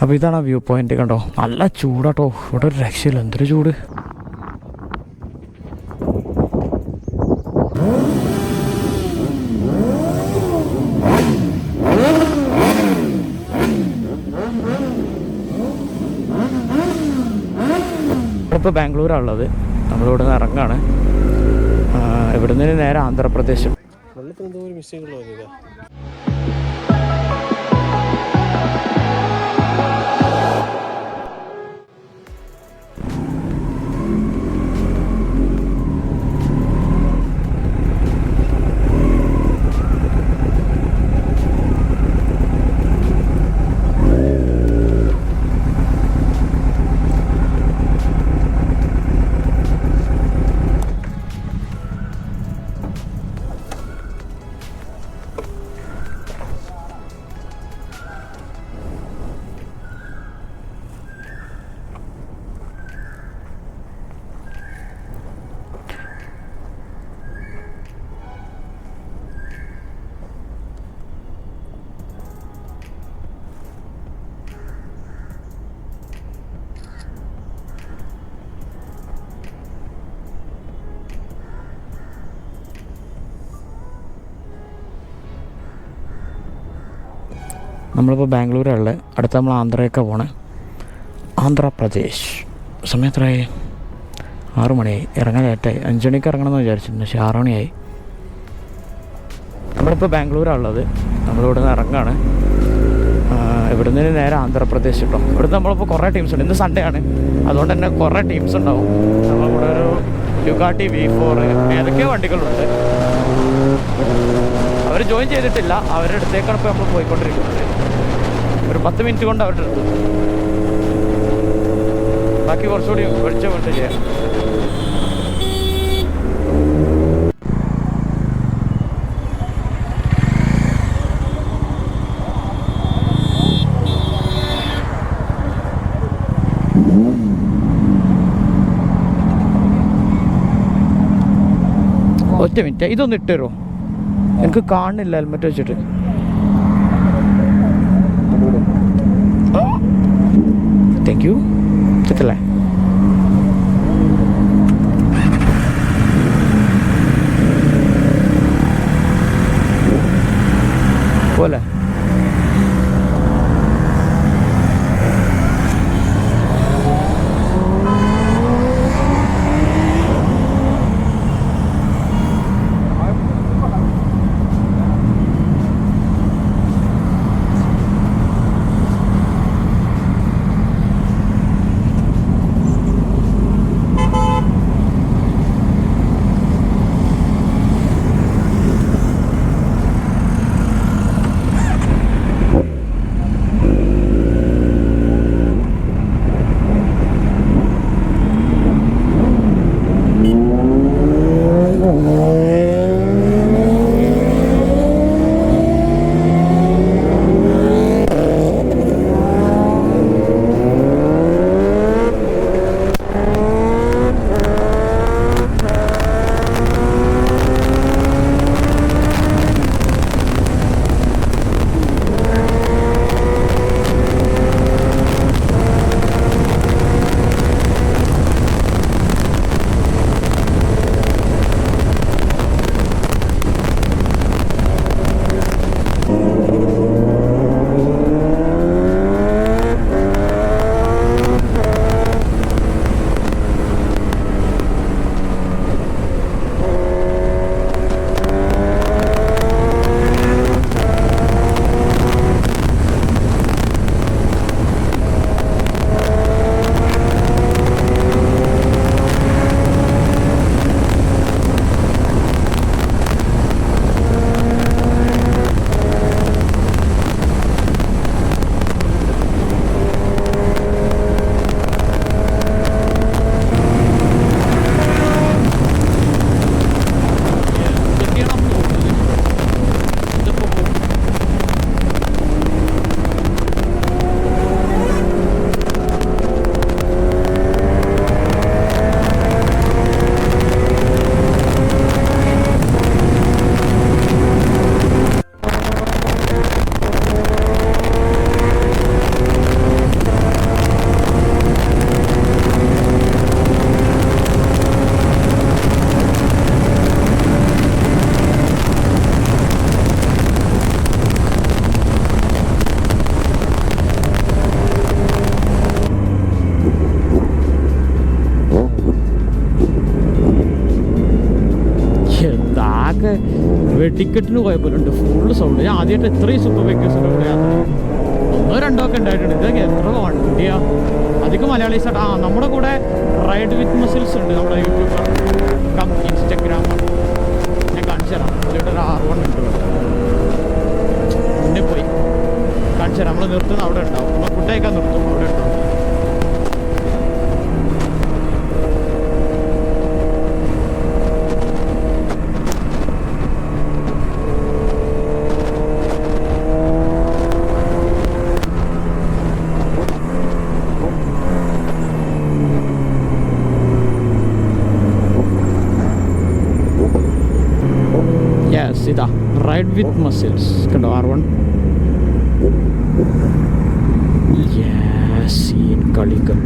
അപ്പോൾ ഇതാണ് ആ വ്യൂ പോയിന്റ്. കണ്ടോ, നല്ല ചൂടാട്ടോ ഇവിടെ, ഒരു രക്ഷയില്ല, എന്തൊരു ചൂട്. നമ്മളിപ്പോൾ ബാംഗ്ലൂരാണുള്ളത്. നമ്മളിവിടെ നിന്ന് ഇറങ്ങാണ്. ഇവിടെ നിന്ന് നേരെ ആന്ധ്രാപ്രദേശ്. നമ്മളിപ്പോൾ ബാംഗ്ലൂരാണുള്ളത്. അടുത്ത നമ്മൾ ആന്ധ്രയൊക്കെ പോണേ. ആന്ധ്രാപ്രദേശ്. സമയം എത്രയായി? 6 മണിയായി. ഇറങ്ങാൻ ലേറ്റായി. 5 മണിക്ക് ഇറങ്ങണമെന്ന് വിചാരിച്ചിട്ടുണ്ട്, പക്ഷേ 6 മണിയായി. നമ്മളിപ്പോൾ ബാംഗ്ലൂരാണുള്ളത്. നമ്മളിവിടെ നിന്ന് ഇറങ്ങാണ്. ഇവിടെ നിന്ന് നേരെ ആന്ധ്രാപ്രദേശ് കേട്ടോ. ഇവിടുന്ന് നമ്മളിപ്പോൾ കുറേ ടീംസ് ഉണ്ട്. ഇന്ന് സൺഡേ ആണ്, അതുകൊണ്ട് തന്നെ കുറേ ടീംസ് ഉണ്ടാവും. നമ്മളിവിടെ ഒരു യുഗാട്ടി V4 ഏതൊക്കെയോ വണ്ടികളുണ്ട്. അവർ ജോയിൻ ചെയ്തിട്ടില്ല, അവരുടെ അടുത്തേക്കാണ് ഇപ്പോൾ നമ്മൾ പോയിക്കൊണ്ടിരിക്കുന്നത്. ഒരു 10 മിനിറ്റ് കൊണ്ട് അവരുടെ അടുത്ത്. ബാക്കി കുറച്ചുകൂടി വെളിച്ചം കൊണ്ട് ചെയ്യാം. ഒറ്റ മിനിറ്റ്, ഇതൊന്ന് ഇട്ട് തരുമോ? എനിക്ക് കാണുന്നില്ല ഹെൽമെറ്റ് വെച്ചിട്ട്. Thank you. കിട്ടല്ലേ? പോലെ ഇവിടെയൊക്കെ വെടിക്കെട്ടിന് കുഴപ്പമില്ലുണ്ട്, ഫുള്ള് സൗണ്ട്. ഞാൻ ആദ്യമായിട്ട് ഇത്രയും സൂപ്പർ വെക്കേഷൻ്റെ കൂടെ യാത്ര ചെയ്യും. 1-2 ഒക്കെ ഉണ്ടായിട്ടുണ്ട്. ഇതൊക്കെ എത്ര വണ്ടിയാ, അധികം മലയാളീസായിട്ട്. നമ്മുടെ കൂടെ റൈഡ് വിത്ത് മസിൽസ് ഉണ്ട്, നമ്മുടെ യൂട്യൂബർ കം ഇൻസ്റ്റഗ്രാമർ. ഞാൻ കാണിച്ചു തരാം. അതിലൂടെ ഒരു R1 ഉണ്ട്, മുന്നേ പോയി കാണിച്ചു തരാം. നമ്മൾ നിർത്തുന്ന അവിടെ ഉണ്ടാവും, നമ്മൾ ഫുഡ് കഴിക്കാൻ നിർത്തും, അവിടെ ഉണ്ടാവും. ഇതാ റൈഡ് വിത്ത് മസിൽസ് കണ്ടോ, R1 സീൻ കളികൾ.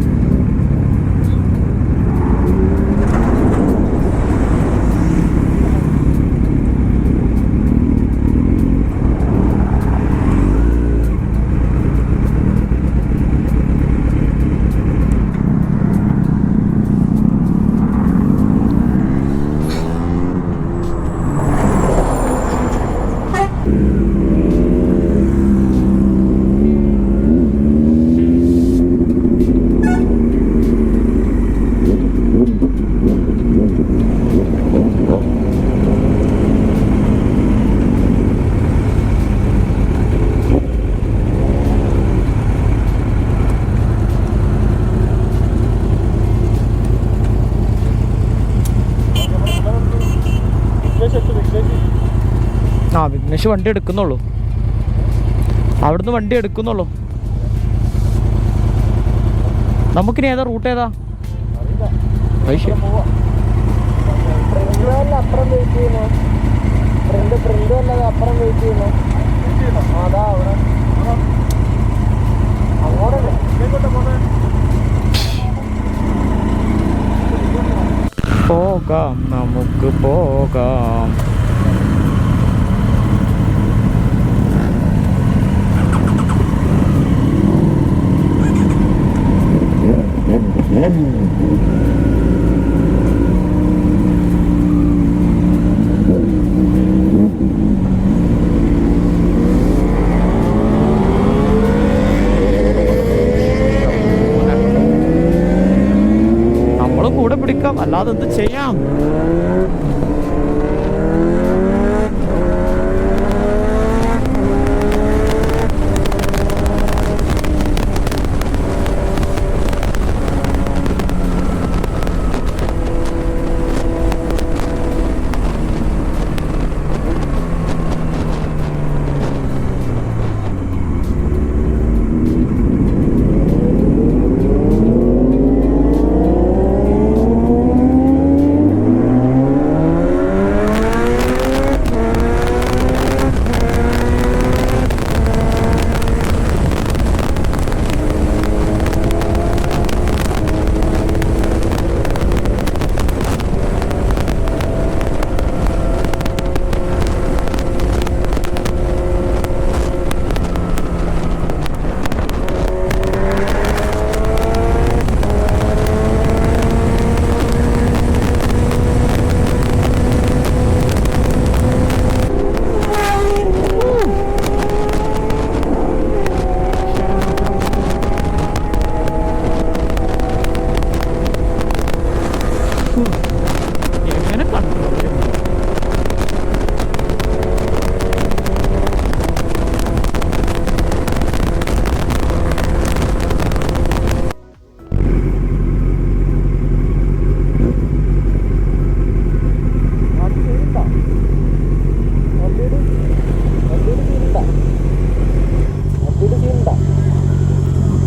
വിഘ്നേഷ് വണ്ടി എടുക്കുന്നുള്ളൂ, അവിടുന്ന് വണ്ടി എടുക്കുന്നുള്ളൂ. നമുക്കിനി ഏതാ റൂട്ട്, ഏതാ? പോകാം, നമുക്ക് പോകാം. നമ്മളും കൂടെ പിടിക്കാം, അല്ലാതെ എന്ത് ചെയ്യാം?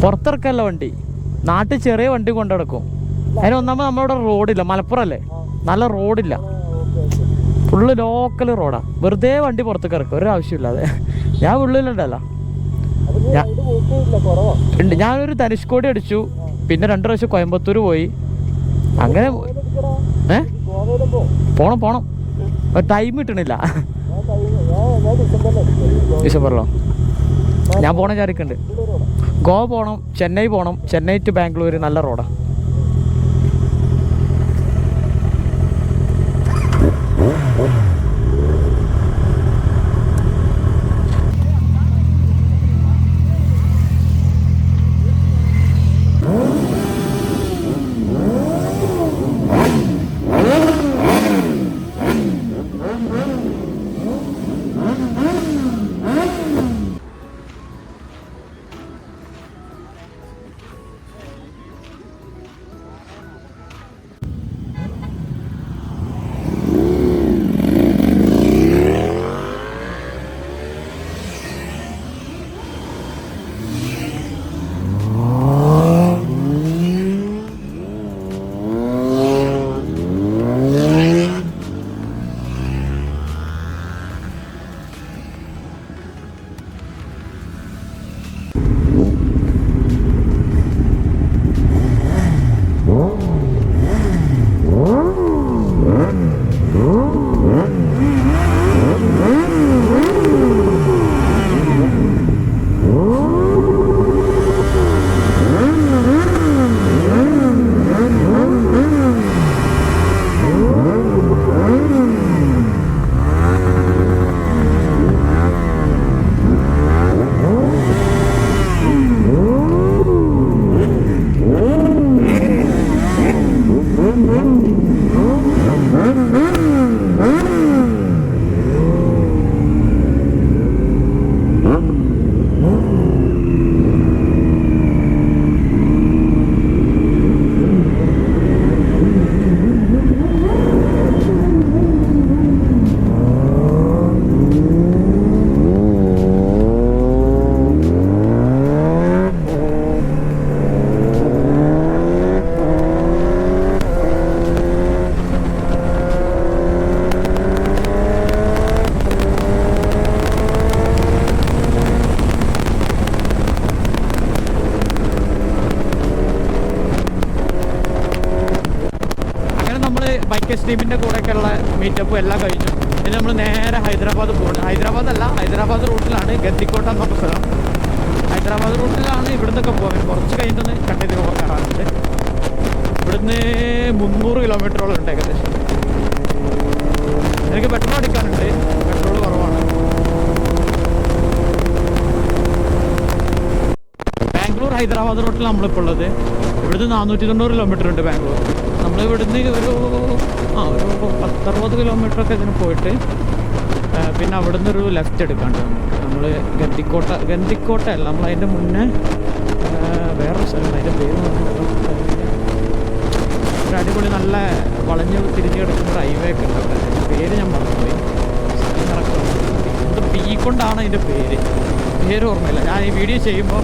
പുറത്തിറക്കല്ല വണ്ടി, നാട്ടിൽ ചെറിയ വണ്ടി കൊണ്ടു നടക്കും. അതിന് ഒന്നാമത് നമ്മളിവിടെ റോഡില്ല, മലപ്പുറം അല്ലേ, നല്ല റോഡില്ല, ഫുള്ള് ലോക്കൽ റോഡാണ്. വെറുതെ വണ്ടി പുറത്തേക്ക് ഇറക്കും ഒരു ആവശ്യമില്ലാതെ. ഞാൻ ഉള്ളിലുണ്ടല്ലോ, ഉണ്ട്. ഞാനൊരു ധനുഷ്കോടി അടിച്ചു, പിന്നെ 2 പ്രാവശ്യം കോയമ്പത്തൂർ പോയി. അങ്ങനെ പോണം ടൈം കിട്ടണില്ല. ഡിസംബറിലോ ഞാൻ പോണ വിചാരിക്കുന്നുണ്ട്. ഗോവ പോകണം, ചെന്നൈ പോകണം, ചെന്നൈ ടു ബാംഗ്ലൂർ നല്ല റോഡാണ്. തസ്നീമിൻ്റെ കൂടെയൊക്കെയുള്ള മീറ്റപ്പും എല്ലാം കഴിഞ്ഞു. ഇനി നമ്മൾ നേരെ ഹൈദരാബാദ് പോകുന്നത്. ഹൈദരാബാദ് റൂട്ടിലാണ് ഗദ്ദിക്കോട്ട എന്ന സ്ഥലം. ഹൈദരാബാദ് റൂട്ടിലാണ് ഇവിടുന്നൊക്കെ പോകാൻ. കുറച്ച് കഴിഞ്ഞിട്ടൊന്ന് കട്ട് ചെയ്ത് പോകാറുണ്ട്. ഇവിടുന്ന് 300 കിലോമീറ്ററോളം ഉണ്ട് ഏകദേശം. എനിക്ക് പെട്രോൾ അടിക്കാനുണ്ട്, പെട്രോൾ കുറവാണ്. ബാംഗ്ലൂർ ഹൈദരാബാദ് റൂട്ടിൽ നമ്മളിപ്പോൾ ഉള്ളത്. ഇവിടുന്ന് 490 കിലോമീറ്റർ ഉണ്ട് ബാംഗ്ലൂർ. നമ്മൾ ഇവിടുന്ന് ഒരു 10-60 കിലോമീറ്ററൊക്കെ ഇതിന് പോയിട്ട് പിന്നെ അവിടുന്ന് ഒരു ലെഫ്റ്റ് എടുക്കാണ്ട് നമ്മൾ ഗദ്ദിക്കോട്ടയല്ല, നമ്മൾ അതിൻ്റെ മുന്നേ വേറൊരു സ്ഥലം, അതിൻ്റെ പേര് ഒരു അടിപൊളി നല്ല വളഞ്ഞ് തിരിഞ്ഞ് കിടക്കുന്ന ഒരു ഹൈവേ ഒക്കെ ഉണ്ട് അവിടെ. പേര് ഞാൻ മറന്നുപോയി. ഇത് പി കൊണ്ടാണ് അതിൻ്റെ പേര് ഓർമ്മയില്ല. ഞാൻ ഈ വീഡിയോ ചെയ്യുമ്പോൾ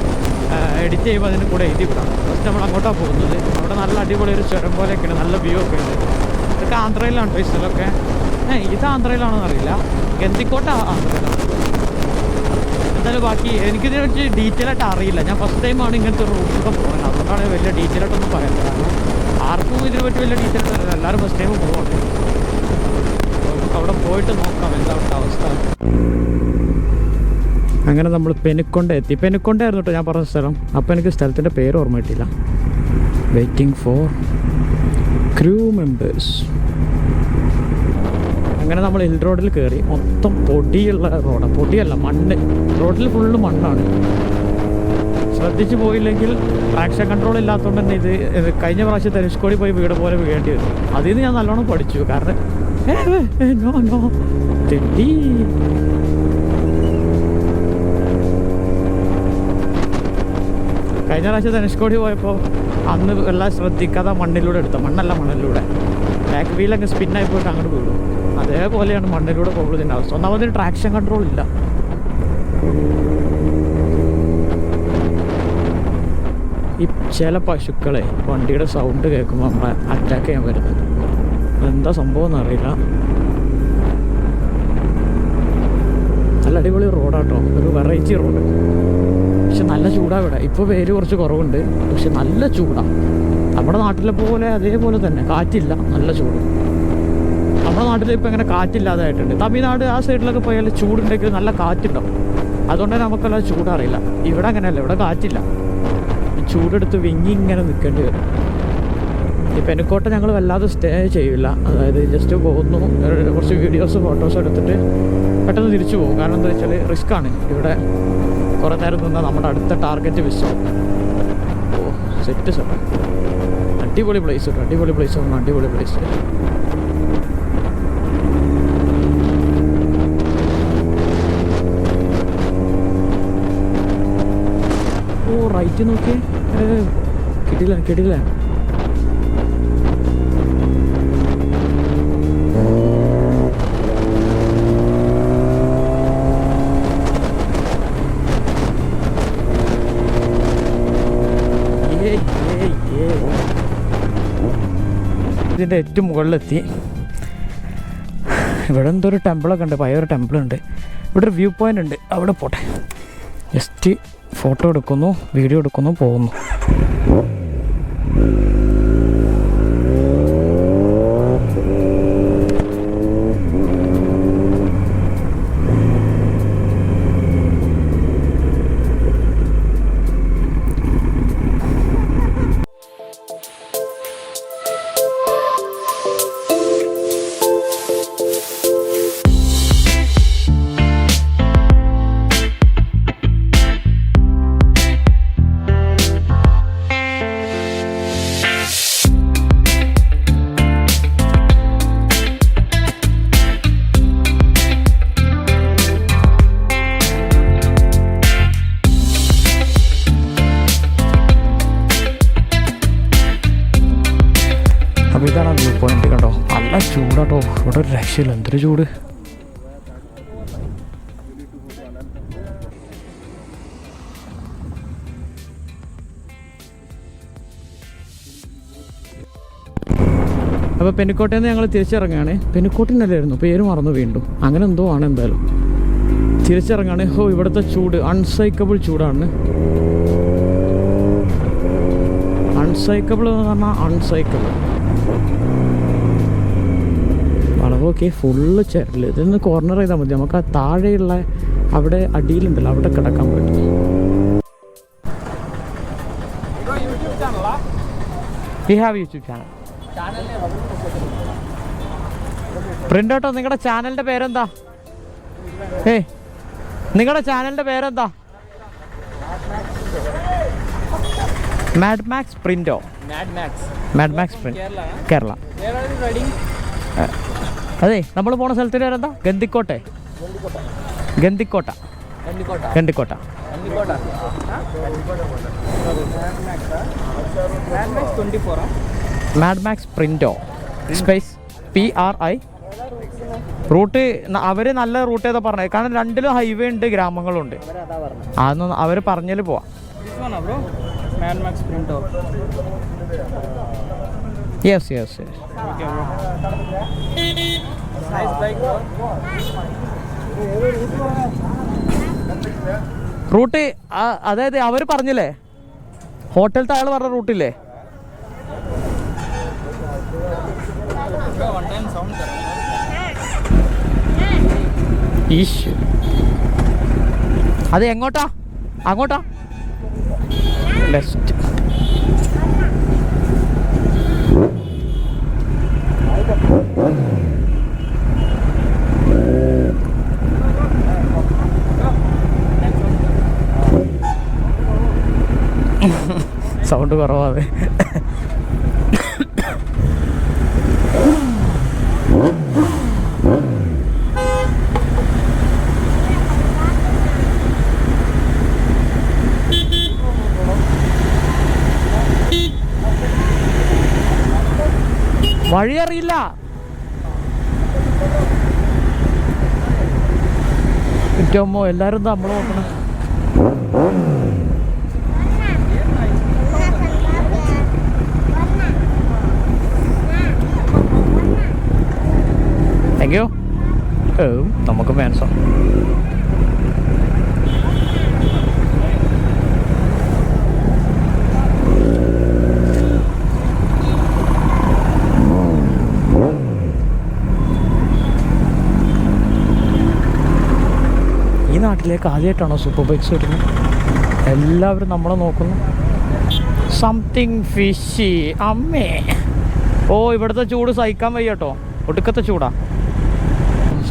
എഡിറ്റ് ചെയ്യുമ്പോൾ അതിന് കൂടെ എഴുതി വിടാം. ഫസ്റ്റ് നമ്മൾ അങ്ങോട്ടാണ് പോകുന്നത്. അവിടെ നല്ല അടിപൊളി ഒരു ചുരം പോലെയൊക്കെയാണ്, നല്ല വ്യൂ ഒക്കെ ഉണ്ട്. ഇതൊക്കെ ആന്ധ്രയിലാണ് ഈ സ്ഥലമൊക്കെ. ഇത് ആന്ധ്രയിലാണെന്ന് അറിയില്ല, ഗദ്ദിക്കോട്ട ആന്ധ്രയിലാണ്. എന്തായാലും ബാക്കി എനിക്കിതിനെ വെച്ച് ഡീറ്റെയിൽ ആയിട്ട് അറിയില്ല. ഞാൻ ഫസ്റ്റ് ടൈമാണ് ഇങ്ങനത്തെ ഒരു റൂട്ടൊക്കെ പോകുന്നത്. അതുകൊണ്ടാണ് വലിയ ഡീറ്റെയിൽ ആയിട്ടൊന്നും പറയുന്നത്. കാരണം ആർക്കും ഇതിനെ പറ്റി വലിയ ഡീറ്റെയിൽ ആയിട്ട് അറിയില്ല. എല്ലാവരും ഫസ്റ്റ് ടൈം പോകുന്നുണ്ട്. അവിടെ പോയിട്ട് നോക്കാം എന്താ അവസ്ഥ. അങ്ങനെ നമ്മൾ പെനുക്കൊണ്ടായിരുന്നു കേട്ടോ ഞാൻ പറഞ്ഞ സ്ഥലം. അപ്പോൾ എനിക്ക് സ്ഥലത്തിൻ്റെ പേര് ഓർമ്മ കിട്ടിയില്ല. Waiting for crew members. അങ്ങനെ നമ്മൾ ഹിൽ റോഡിൽ കയറി. മൊത്തം പൊടിയുള്ള റോഡാണ്. പൊടിയല്ല, മണ്ണ്. റോഡിൽ ഫുള്ള് മണ്ണാണ്. ശ്രദ്ധിച്ച് പോയില്ലെങ്കിൽ ട്രാക്ഷൻ കൺട്രോൾ ഇല്ലാത്തതുകൊണ്ട് തന്നെ ഇത് കഴിഞ്ഞ പ്രാവശ്യം ധനുഷ്കോടി പോയി വീട് പോലെ വീഴേണ്ടി വരും. അതിൽ നിന്ന് ഞാൻ നല്ലോണം പഠിച്ചു. കാരണം തെറ്റി കഴിഞ്ഞ പ്രാവശ്യം ധനുഷ്കോടി പോയപ്പോൾ അന്ന് എല്ലാം ശ്രദ്ധിക്കാതെ മണ്ണിലൂടെ എടുത്ത മണ്ണിലൂടെ ബാക്ക് വീലൊക്കെ സ്പിന്നായി പോയിട്ട് അങ്ങോട്ട് വീഴും. അതേപോലെയാണ് മണ്ണിലൂടെ പോകുന്നതിൻ്റെ അവസ്ഥ. ഒന്നാമതിന് ട്രാക്ഷൻ കൺട്രോൾ ഇല്ല. ഈ ചില പശുക്കളെ വണ്ടിയുടെ സൗണ്ട് കേൾക്കുമ്പോൾ നമ്മളെ അറ്റാക്ക് ചെയ്യാൻ വരുന്നത്. എന്താ സംഭവം എന്നറിയില്ല. നല്ല അടിപൊളി റോഡാട്ടോ, ഒരു വെറൈറ്റി റോഡ്. പക്ഷെ നല്ല ചൂടാണ് ഇവിടെ. ഇപ്പോൾ പേര് കുറച്ച് കുറവുണ്ട്, പക്ഷെ നല്ല ചൂടാണ്. നമ്മുടെ നാട്ടിലെ പോലെ അതേപോലെ തന്നെ കാറ്റില്ല, നല്ല ചൂട്. നമ്മുടെ നാട്ടിൽ ഇപ്പോൾ ഇങ്ങനെ കാറ്റില്ലാതായിട്ടുണ്ട്. തമിഴ്നാട് ആ സൈഡിലൊക്കെ പോയാൽ ചൂടുണ്ടെങ്കിൽ നല്ല കാറ്റുണ്ടാവും. അതുകൊണ്ട് തന്നെ നമുക്കല്ല ചൂടറിയില്ല. ഇവിടെ അങ്ങനെയല്ല, ഇവിടെ കാറ്റില്ല. ചൂടെടുത്ത് വിങ്ങി ഇങ്ങനെ നിൽക്കേണ്ടി വരും. ഈ പെനുക്കോട്ട ഞങ്ങൾ വല്ലാതെ സ്റ്റേ ചെയ്യില്ല. അതായത് ജസ്റ്റ് പോകുന്നു, കുറച്ച് വീഡിയോസ് ഫോട്ടോസ് എടുത്തിട്ട് പെട്ടെന്ന് തിരിച്ചു പോകും. കാരണം എന്താ വെച്ചാൽ റിസ്ക്കാണ്. ഇവിടെ കുറേ നേരം നിന്നാൽ നമ്മുടെ അടുത്ത ടാർഗറ്റ് മിസ്സാവും. സെറ്റ് അടിപൊളി പ്ലേസ് കേട്ടോ, അടിപൊളി പ്ലേസ് ആണ്, അടിപൊളി പ്ലേസ്. റൈറ്റ് നോക്കിയേ, കിട്ടില്ല. ഇതിൻ്റെ ഏറ്റവും മുകളിലെത്തി. ഇവിടെ എന്തോ ഒരു ടെമ്പിളൊക്കെ ഉണ്ട്, പഴയൊരു ടെമ്പിളുണ്ട്. ഇവിടെ ഒരു വ്യൂ പോയിൻ്റ് ഉണ്ട്, അവിടെ പോട്ടെ. ജസ്റ്റ് ഫോട്ടോ എടുക്കുന്നു, വീഡിയോ എടുക്കുന്നു, പോകുന്നു. അപ്പോൾ ഇതാണ് വ്യൂ പോയിന്റ് കേട്ടോ. നല്ല ചൂടാട്ടോ ഇവിടെ, ഒരു രക്ഷയില്ല, എന്തൊരു ചൂട്. അപ്പോൾ പെനുക്കോട്ടയിൽ നിന്ന് ഞങ്ങൾ തിരിച്ചിറങ്ങുകയാണ്. പെനുക്കോട്ടിനല്ലായിരുന്നു, പേര് മറന്നു വീണ്ടും, അങ്ങനെ എന്തോ ആണ്. എന്തായാലും തിരിച്ചിറങ്ങുകയാണ്. ഇവിടുത്തെ ചൂട് അൺസൈക്കബിൾ ചൂടാണ്. അൺസൈക്കബിൾ എന്ന് പറഞ്ഞാൽ അൺസൈക്കബിൾ. Okay full ചരൽ. ഇതൊന്ന് കോർണർ ചെയ്താൽ മതി. നമുക്ക് ആ താഴെയുള്ള അവിടെ അടിയിലുണ്ടല്ലോ അവിടെ കിടക്കാൻ പറ്റും. We have YouTube channel. Print ഔട്ടോ. നിങ്ങളുടെ ചാനലിൻ്റെ പേരെന്താ? നിങ്ങളുടെ ചാനലിൻ്റെ പേരെന്താ? മാഡ് മാക്സ് പ്രിന്റോ? Mad max print Kerala. അതെ, നമ്മൾ പോണ സ്ഥലത്തിൻ്റെ പേരെന്താ? ഗന്ധിക്കോട്ട. മാഡ് മാക്സ് പ്രിന്റോ സ്പേസ് PRI. റൂട്ട് അവർ നല്ല റൂട്ട് ഏതാ പറഞ്ഞത്? കാരണം രണ്ടിലും ഹൈവേ ഉണ്ട്, ഗ്രാമങ്ങളുണ്ട്. അതൊന്നും അവർ പറഞ്ഞാൽ പോവാം. യെസ്. റൂട്ട് അതായത് അവർ പറഞ്ഞില്ലേ, ഹോട്ടലത്തെ ആൾ പറഞ്ഞ റൂട്ടില്ലേ? അത് എങ്ങോട്ടാ? അങ്ങോട്ടാ? ലെഫ്റ്റ്. സൗണ്ട് കുറവാണ്. വഴി അറിയില്ല. ഏറ്റവും എല്ലാവരും നമ്മൾ നോക്കണം. Thank you. നമുക്ക് മാൻസോ ഈ നാട്ടിലേക്ക് ആദ്യമായിട്ടാണോ സൂപ്പർ ബൈക്സ് വരുന്നത്? എല്ലാവരും നമ്മളെ നോക്കുന്നു. Something fishy. അമ്മേ, ഓ ഇവിടുത്തെ ചൂട് സഹിക്കാൻ വയ്യ കേട്ടോ. ഒടുക്കത്തെ ചൂടാ.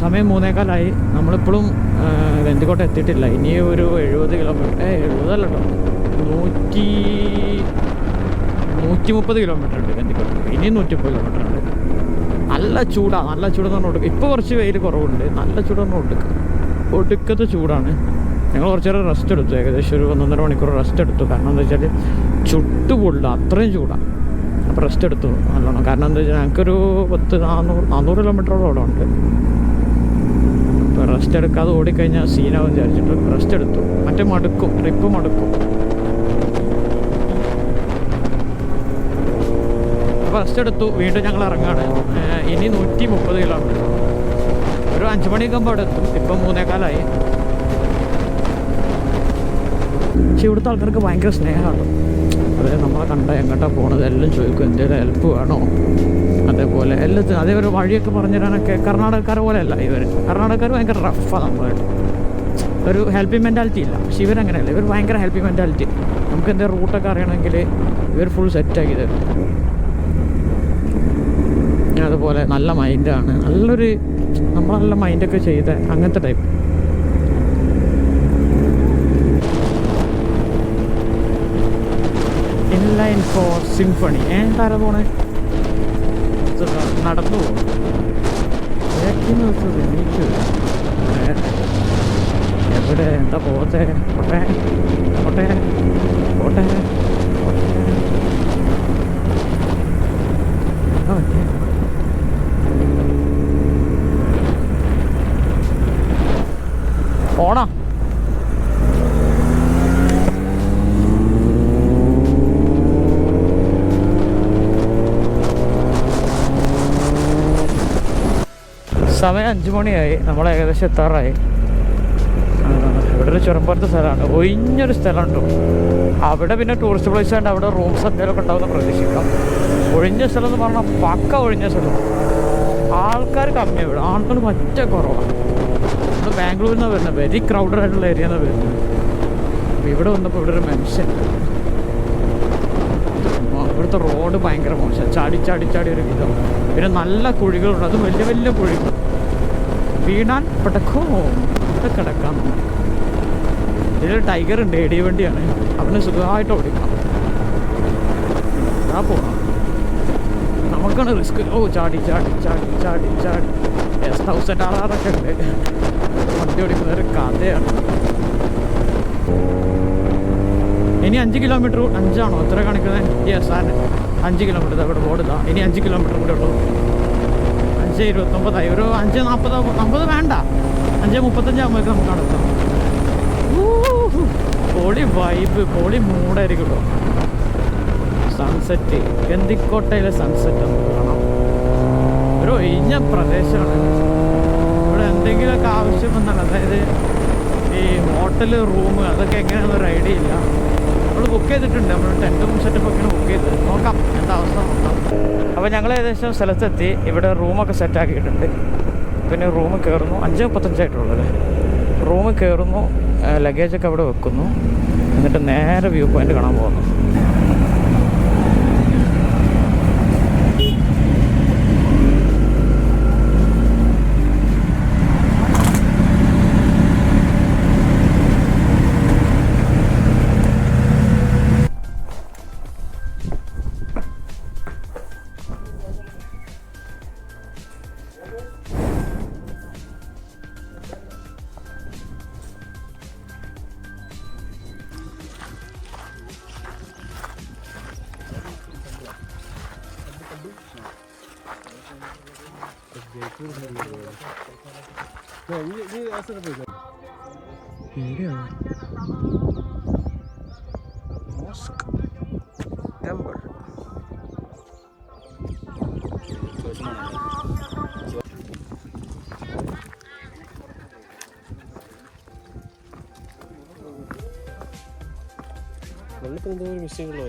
സമയം 3:15. നമ്മളിപ്പോഴും ഗന്ധിക്കോട്ട എത്തിയിട്ടില്ല. ഇനി ഒരു 70 കിലോമീറ്റർ. 70 അല്ല കേട്ടോ, 130 കിലോമീറ്റർ ഉണ്ട് ഗന്ധിക്കോട്ട. ഇനിയും 130 കിലോമീറ്റർ ഉണ്ട്. നല്ല ചൂടാണ്. നല്ല ചൂടെന്ന് പറഞ്ഞാൽ ഒടുക്ക. ഇപ്പോൾ കുറച്ച് വെയിൽ കുറവുണ്ട്. നല്ല ചൂടെന്ന് പറഞ്ഞാൽ ഒടുക്കത്തെ ചൂടാണ്. ഞങ്ങൾ കുറച്ച് നേരം റെസ്റ്റ് എടുത്തു. ഏകദേശം ഒരു 1.5 മണിക്കൂർ റെസ്റ്റ് എടുത്തു. കാരണം എന്താ വെച്ചാൽ ചുട്ടുപൊള്ളില്ല, അത്രയും ചൂടാണ്. അപ്പോൾ റെസ്റ്റ് എടുത്തു നല്ലോണം. കാരണം എന്താ വെച്ചാൽ ഞങ്ങൾക്കൊരു 400 കിലോമീറ്ററോളം അവിടെ ഉണ്ട്. അപ്പോൾ റെസ്റ്റ് എടുക്കാതെ ഓടിക്കഴിഞ്ഞാൽ സീനാവും വിചാരിച്ചിട്ട് റെസ്റ്റ് എടുത്തു. മറ്റേ മടുക്കും, ട്രിപ്പ് മടുക്കും. അപ്പോൾ റെസ്റ്റ് എടുത്തു. വീണ്ടും ഞങ്ങൾ ഇറങ്ങാണ്. ഇനി 130 കിലോമീറ്റർ. ഒരു 5 മണിയൊക്കെ ആകുമ്പോൾ അവിടെ എത്തും. ഇപ്പം 3:15. പക്ഷെ ഇവിടുത്തെ ആൾക്കാർക്ക് ഭയങ്കര സ്നേഹമാണ്. അതായത് നമ്മളെ കണ്ട എങ്ങോട്ടാണ് പോണത് എല്ലാം ചോദിക്കും, എന്തെങ്കിലും ഹെൽപ്പ് വേണോ, അതേപോലെ എല്ലാത്തിനും. അതേപോലെ വഴിയൊക്കെ പറഞ്ഞു തരാനൊക്കെ കർണാടകക്കാരെ പോലെയല്ല ഇവർ. കർണാടകക്കാർ ഭയങ്കര റഫാണ് നമ്മളായിട്ട്. ഒരു ഹെൽപ്പിംഗ് മെൻറ്റാലിറ്റി ഇല്ല. പക്ഷെ ഇവരങ്ങനെയല്ല. ഇവർ ഭയങ്കര ഹെൽപ്പിംഗ് മെൻറ്റാലിറ്റി. നമുക്ക് എന്തെങ്കിലും റൂട്ടൊക്കെ അറിയണമെങ്കിൽ ഇവർ ഫുൾ സെറ്റാക്കി തരും. അതുപോലെ നല്ല മൈൻഡാണ്. നല്ലൊരു നമ്മൾ നല്ല മൈൻഡൊക്കെ ചെയ്ത അങ്ങനത്തെ ടൈപ്പ്. Inline for symphony. താര പോണേ? നടന്നു പോകും. എവിടെ? എന്താ പോത്തെ? പോട്ടെ പോട്ടെ പോട്ടെ ഓക്കെ. പോണോ? സമയം 5 മണിയായി. നമ്മൾ ഏകദേശം എത്താറായി. ഇവിടെ ഒരു ചുരമ്പുറത്തെ സ്ഥലമാണ്, ഒഴിഞ്ഞൊരു സ്ഥലമുണ്ടോ അവിടെ. പിന്നെ ടൂറിസ്റ്റ് പ്ലേസ് ഉണ്ട്. അവിടെ റൂംസ് എന്തെങ്കിലുമൊക്കെ ഉണ്ടാവുമെന്ന് പ്രതീക്ഷിക്കാം. ഒഴിഞ്ഞ സ്ഥലം എന്ന് പറഞ്ഞാൽ പക്ക ഒഴിഞ്ഞ സ്ഥലം. ആൾക്കാർ കമ്മിയാണ് ഇവിടെ, ആൾക്കാർ പറ്റ കുറവാണ്. നമ്മൾ ബാംഗ്ലൂരിൽ നിന്നാണ് വരുന്നത്, വെരി ക്രൗഡഡ് ആയിട്ടുള്ള ഏരിയ നിന്നാണ് വരുന്നത്. അപ്പോൾ ഇവിടെ വന്നപ്പോൾ ഇവിടെ ഒരു മനുഷ്യൻ, ഇവിടുത്തെ റോഡ് ഭയങ്കര മോശം, ചാടി ചാടി ചാടി ഒരു വിധം. പിന്നെ നല്ല കുഴികളുണ്ട്, അത് വലിയ വലിയ കുഴികൾ, വീണാൻ പെട്ടക്കോ ഇവിടെ കിടക്കാം. ഇതിൽ ടൈഗർ ഉണ്ട്, എടി വണ്ടിയാണ്, അവന് സുഖമായിട്ട് ഓടിക്കാം. ആ പോകണം, നമുക്കാണ് റിസ്ക്. ഓ ചാടി ചാടി ചാടി ചാടി ചാടി. S1000RR ഉണ്ട്, വണ്ടി ഓടിക്കുന്ന ഒരു കഥയാണ്. ഇനി 5 കിലോമീറ്റർ, 5 എത്ര കാണിക്കുന്നത്? യെസ് ആണ് 5 കിലോമീറ്റർ. അവിടെ ബോർഡ് ഇതാ, ഇനി 5 കിലോമീറ്റർ കൂടെ ഉള്ളൂ. 5:29 ഒരു 5:40, 50 വേണ്ട, 5:35 ആകുമ്പോഴേക്കും നമുക്ക് നടത്താം. പൊളി വൈബ്, പൊളി മൂടായിരിക്കും കേട്ടോ. സൺസെറ്റ്, ഗന്ധിക്കോട്ടയിലെ സൺസെറ്റ് നമുക്ക് കാണാം. ഒരു ഒഴിഞ്ഞ പ്രദേശമാണ്. ഇവിടെ എന്തെങ്കിലുമൊക്കെ ആവശ്യം വന്നാൽ, അതായത് ഈ ഹോട്ടൽ, റൂം, അതൊക്കെ എങ്ങനെയാണെന്നൊരു ഐഡിയ ഇല്ല. നമ്മൾ ബുക്ക് ചെയ്തിട്ടുണ്ട്, നമ്മൾ ടെൻറ്റും സെറ്റപ്പൊക്കെയാണ് ബുക്ക് ചെയ്തത്. നോക്കാം എന്താ അവസ്ഥ നോക്കാം. അപ്പോൾ ഞങ്ങൾ ഏകദേശം സ്ഥലത്തെത്തി. ഇവിടെ റൂമൊക്കെ സെറ്റാക്കിയിട്ടുണ്ട്. പിന്നെ റൂം കയറുന്നു, 5:35 റൂം കയറുന്നു, ലഗേജൊക്കെ അവിടെ വെക്കുന്നു. എന്നിട്ട് നേരെ വ്യൂ പോയിൻ്റ് കാണാൻ പോകുന്നു. വെള്ളത്തിൽ എന്തോ ഒരു മിസ്റ്റേക്കുള്ള